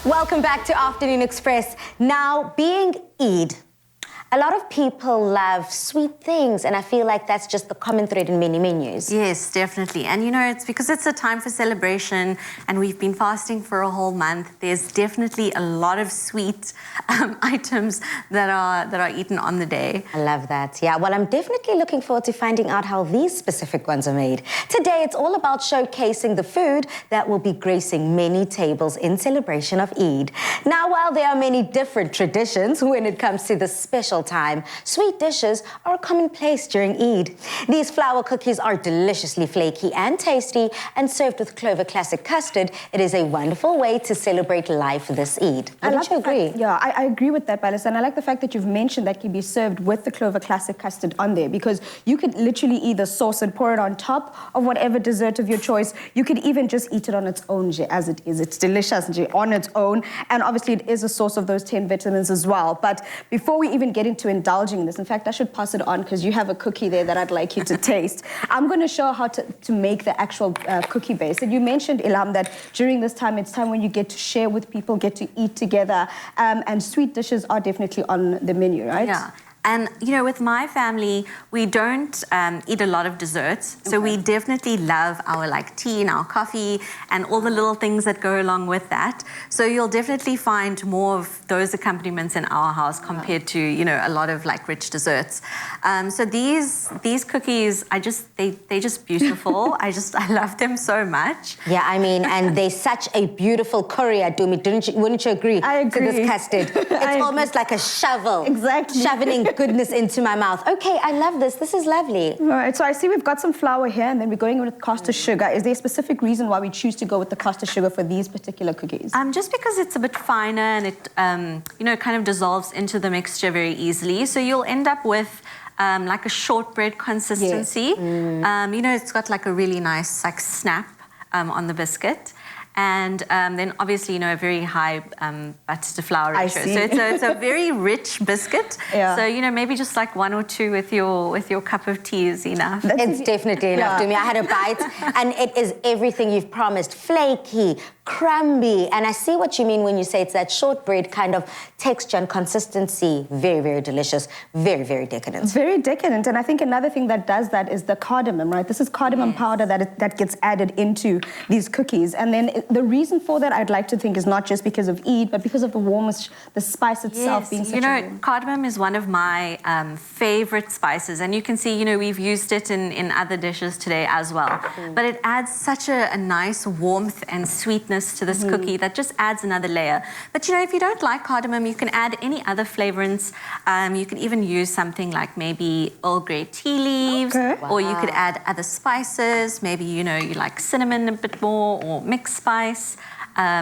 Welcome back to Afternoon Express. Now, being Eid, a lot of people love sweet things, and I feel like that's just the common thread in many menus. Yes, definitely. And you know, it's because it's a time for celebration and we've been fasting for a whole month. There's definitely a lot of sweet items that are eaten on the day. I love that. Yeah, well, I'm definitely looking forward to finding out how these specific ones are made. Today, it's all about showcasing the food that will be gracing many tables in celebration of Eid. Now, while there are many different traditions when it comes to this special time, sweet dishes are commonplace during Eid. These flour cookies are deliciously flaky and tasty, and served with Clover Classic custard, it is a wonderful way to celebrate life this Eid. Wouldn't you agree? Yeah, I agree with that, Balis, and I like the fact that you've mentioned that can be served with the Clover Classic custard on there, because you could literally either sauce and pour it on top of whatever dessert of your choice. You could even just eat it on its own, as it is. It's delicious on its own, and obviously it is a source of those 10 vitamins as well. But before we even get into indulging in this, in fact, I should pass it on because you have a cookie there that I'd like you to taste. I'm going to show how to make the actual cookie base. And you mentioned, Ilham, that during this time, it's time when you get to share with people, get to eat together, and sweet dishes are definitely on the menu, right? Yeah. And, you know, with my family, we don't eat a lot of desserts. So we definitely love our, tea and our coffee and all the little things that go along with that. So you'll definitely find more of those accompaniments in our house compared to, you know, a lot of, rich desserts. So these cookies, they're just beautiful. I love them so much. Yeah, I mean, and they're such a beautiful courier, Dumi. Wouldn't you agree? I agree. To this custard. It's almost like a shovel. Exactly. Shoveling goodness into my mouth. Okay, I love this. This is lovely. All right, so I see we've got some flour here, and then we're going with caster sugar. Is there a specific reason why we choose to go with the caster sugar for these particular cookies? Just because it's a bit finer and it, you know, kind of dissolves into the mixture very easily. So you'll end up with like a shortbread consistency. Yes. You know, it's got like a really nice snap on the biscuit. And then obviously, you know, a very high butter to flour ratio. So it's a very rich biscuit. Yeah. So, you know, maybe just like one or two with your cup of tea is enough. It's definitely enough to me. I had a bite and it is everything you've promised. Flaky, crumbly. And I see what you mean when you say it's that shortbread kind of texture and consistency. Very, very delicious. Very, very decadent. Very decadent. And I think another thing that does that is the cardamom, right? This is cardamom powder that gets added into these cookies. And then the reason for that, I'd like to think, is not just because of Eid, but because of the warmth, the spice itself being such cardamom is one of my favorite spices. And you can see, you know, we've used it in other dishes today as well. But it adds such a nice warmth and sweetness to this cookie that just adds another layer. But, you know, if you don't like cardamom, you can add any other flavorants. You can even use something like maybe Earl Grey tea leaves, or you could add other spices. Maybe, you know, you like cinnamon a bit more, or mixed spice.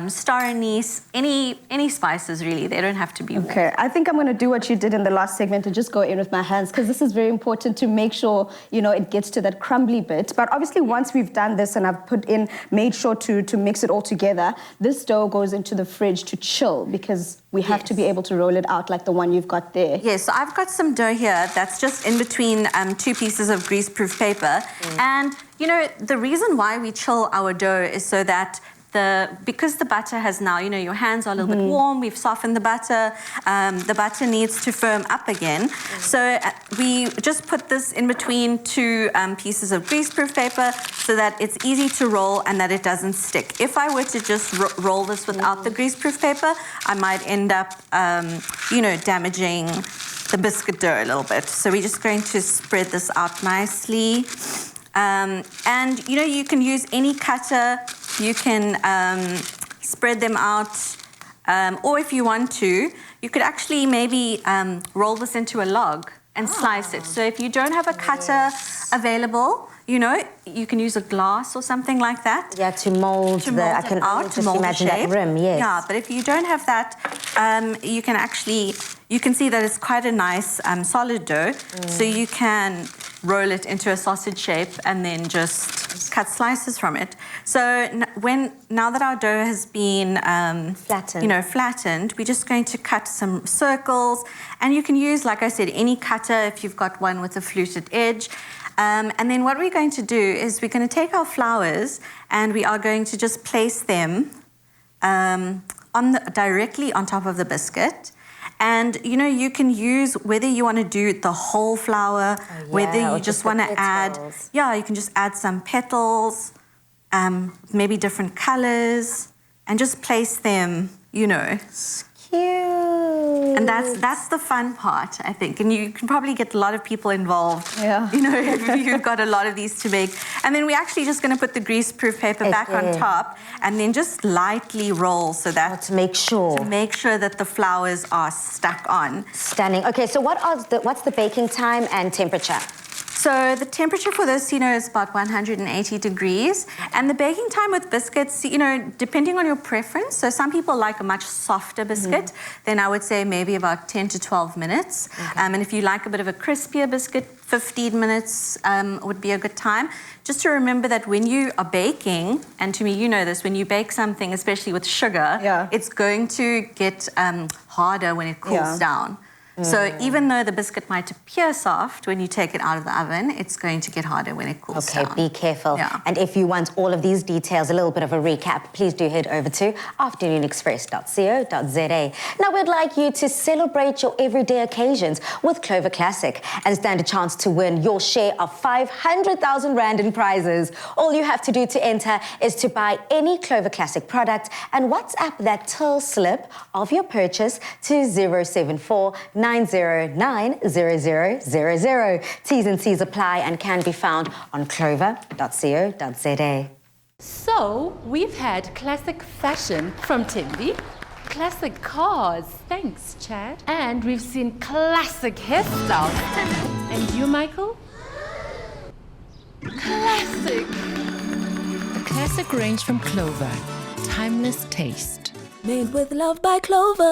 Star anise, any spices really. They don't have to be warm. Okay, I think I'm going to do what you did in the last segment and just go in with my hands, because this is very important to make sure, you know, it gets to that crumbly bit. But obviously once we've done this and I've made sure to mix it all together, this dough goes into the fridge to chill, because we have to be able to roll it out like the one you've got there. Yes, so I've got some dough here that's just in between two pieces of greaseproof paper. And, you know, the reason why we chill our dough is so that because the butter has now, you know, your hands are a little bit warm, we've softened the butter needs to firm up again. So we just put this in between two pieces of greaseproof paper so that it's easy to roll and that it doesn't stick. If I were to just roll this without the greaseproof paper, I might end up, you know, damaging the biscuit dough a little bit. So we're just going to spread this out nicely. And, you know, you can use any cutter. You can spread them out, or if you want to, you could actually maybe roll this into a log and slice it. So if you don't have a cutter available, you know, you can use a glass or something like that. Yeah, to mold I can just imagine that rim, yes. Yeah, but if you don't have that, you can see that it's quite a nice solid dough. So you can roll it into a sausage shape and then just cut slices from it. So now that our dough has been flattened, we're just going to cut some circles, and you can use, like I said, any cutter if you've got one with a fluted edge. And then what we're going to do is we're going to take our flowers and we are going to just place them directly on top of the biscuit. And you know, you can use whether you want to do the whole flour, whether you just want to add, you can just add some petals, maybe different colors, and just place them, you know. Cute. And that's the fun part, I think. And you can probably get a lot of people involved, Yeah. you know, if you've got a lot of these to make. And then we're actually just going to put the grease-proof paper back on top and then just lightly roll so that... To make sure. To make sure that the flours are stuck on. Stunning. Okay, so what's the baking time and temperature? So the temperature for this, you know, is about 180 degrees. And the baking time with biscuits, you know, depending on your preference. So some people like a much softer biscuit. Then I would say maybe about 10 to 12 minutes. And if you like a bit of a crispier biscuit, 15 minutes would be a good time. Just to remember that when you are baking, and to me, you know this, when you bake something, especially with sugar, it's going to get harder when it cools down. So even though the biscuit might appear soft, when you take it out of the oven, it's going to get harder when it cools down. Okay, be careful. Yeah. And if you want all of these details, a little bit of a recap, please do head over to afternoonexpress.co.za. Now, we'd like you to celebrate your everyday occasions with Clover Classic and stand a chance to win your share of 500,000 Rand in prizes. All you have to do to enter is to buy any Clover Classic product and WhatsApp that till slip of your purchase to 074 9090000. T's and C's apply and can be found on clover.co.za. So, we've had classic fashion from Timby, classic cars, thanks Chad, and we've seen classic hairstyles. And you, Michael? Classic. The classic range from Clover. Timeless taste. Made with love by Clover.